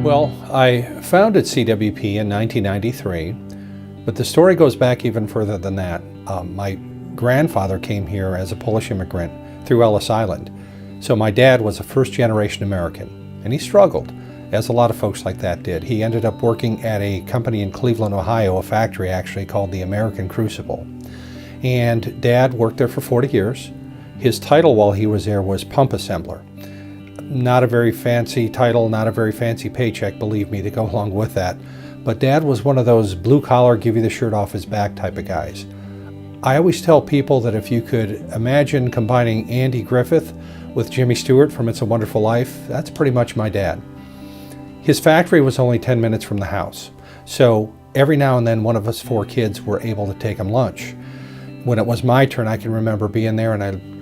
Well, I founded CWP in 1993, but the story goes back even further than that. My grandfather came here as a Polish immigrant through Ellis Island. So my dad was a first-generation American, and he struggled, as a lot of folks like that did. He ended up working at a company in Cleveland, Ohio, a factory actually called the American Crucible. And Dad worked there for 40 years. His title while he was there was pump assembler. Not a very fancy title, not a very fancy paycheck, believe me, to go along with that. But Dad was one of those blue-collar, give you the shirt off his back type of guys. I always tell people that if you could imagine combining Andy Griffith with Jimmy Stewart from It's a Wonderful Life, that's pretty much my dad. His factory was only 10 minutes from the house. So every now and then one of us 4 kids were able to take him lunch. When it was my turn, I can remember being there and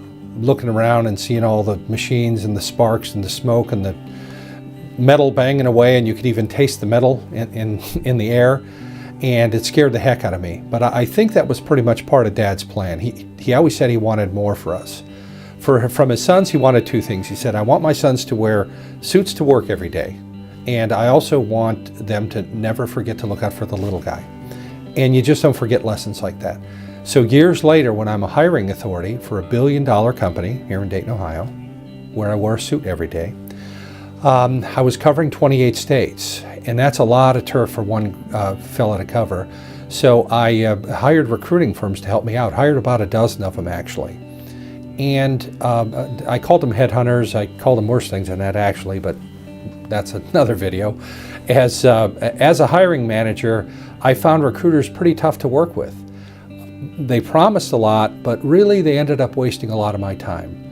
looking around and seeing all the machines and the sparks and the smoke and the metal banging away, and you could even taste the metal in the air, and it scared the heck out of me. But I think that was pretty much part of Dad's plan. He always said he wanted more for us. From his sons, he wanted 2 things. He said, I want my sons to wear suits to work every day, and I also want them to never forget to look out for the little guy. And you just don't forget lessons like that. So years later, when I'm a hiring authority for $1 billion company here in Dayton, Ohio, where I wear a suit every day, I was covering 28 states, and that's a lot of turf for one fella to cover. So I hired recruiting firms to help me out, hired about a dozen of them actually. And I called them headhunters. I called them worse things than that actually, but that's another video. As a hiring manager, I found recruiters pretty tough to work with. They promised a lot, but really they ended up wasting a lot of my time.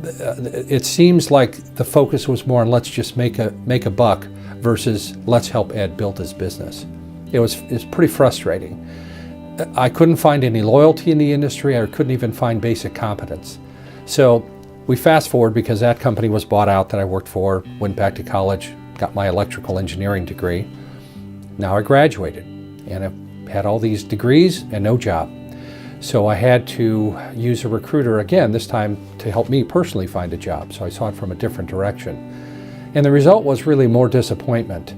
It seems like the focus was more on let's just make a buck versus let's help Ed build his business. It was pretty frustrating. I couldn't find any loyalty in the industry. I couldn't even find basic competence. So we fast forward because that company was bought out that I worked for, went back to college, got my electrical engineering degree. Now I graduated and I've had all these degrees and no job. So I had to use a recruiter again, this time to help me personally find a job. So I saw it from a different direction. And the result was really more disappointment.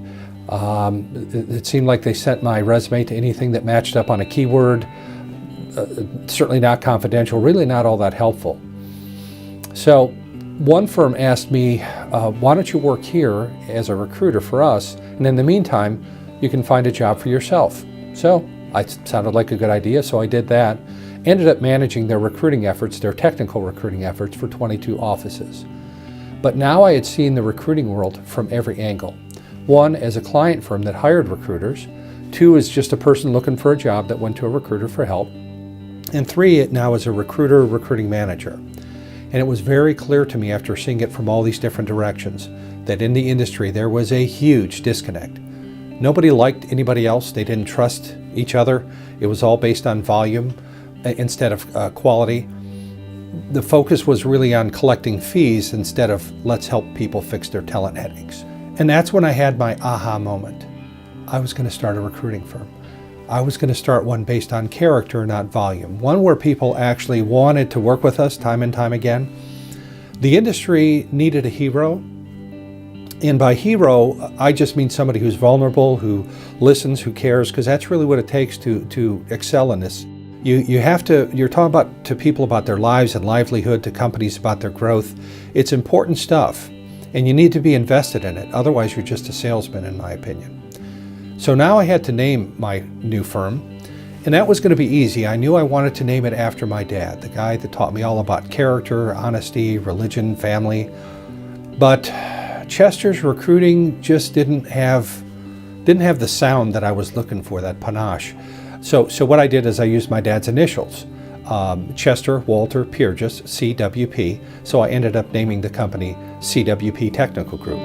It seemed like they sent my resume to anything that matched up on a keyword, certainly not confidential, really not all that helpful. So one firm asked me, why don't you work here as a recruiter for us, and in the meantime, you can find a job for yourself. So it sounded like a good idea, so I did that. Ended up managing their recruiting efforts, their technical recruiting efforts for 22 offices. But now I had seen the recruiting world from every angle. 1, as a client firm that hired recruiters. 2, as just a person looking for a job that went to a recruiter for help. And 3, now as a recruiting manager. And it was very clear to me after seeing it from all these different directions that in the industry there was a huge disconnect. Nobody liked anybody else. They didn't trust each other. It was all based on volume instead of quality. The focus was really on collecting fees instead of let's help people fix their talent headaches. And that's when I had my aha moment. I was going to start a recruiting firm. I was going to start one based on character, not volume. One where people actually wanted to work with us time and time again. The industry needed a hero. And by hero, I just mean somebody who's vulnerable, who listens, who cares, because that's really what it takes to excel in this. You're talking to people about their lives and livelihood, to companies about their growth. It's important stuff, and you need to be invested in it. Otherwise, you're just a salesman, in my opinion. So now I had to name my new firm, and that was going to be easy. I knew I wanted to name it after my dad, the guy that taught me all about character, honesty, religion, family. But Chester's recruiting just didn't have the sound that I was looking for, that panache. So what I did is I used my dad's initials, Chester Walter Piergis, CWP. So I ended up naming the company CWP Technical Group.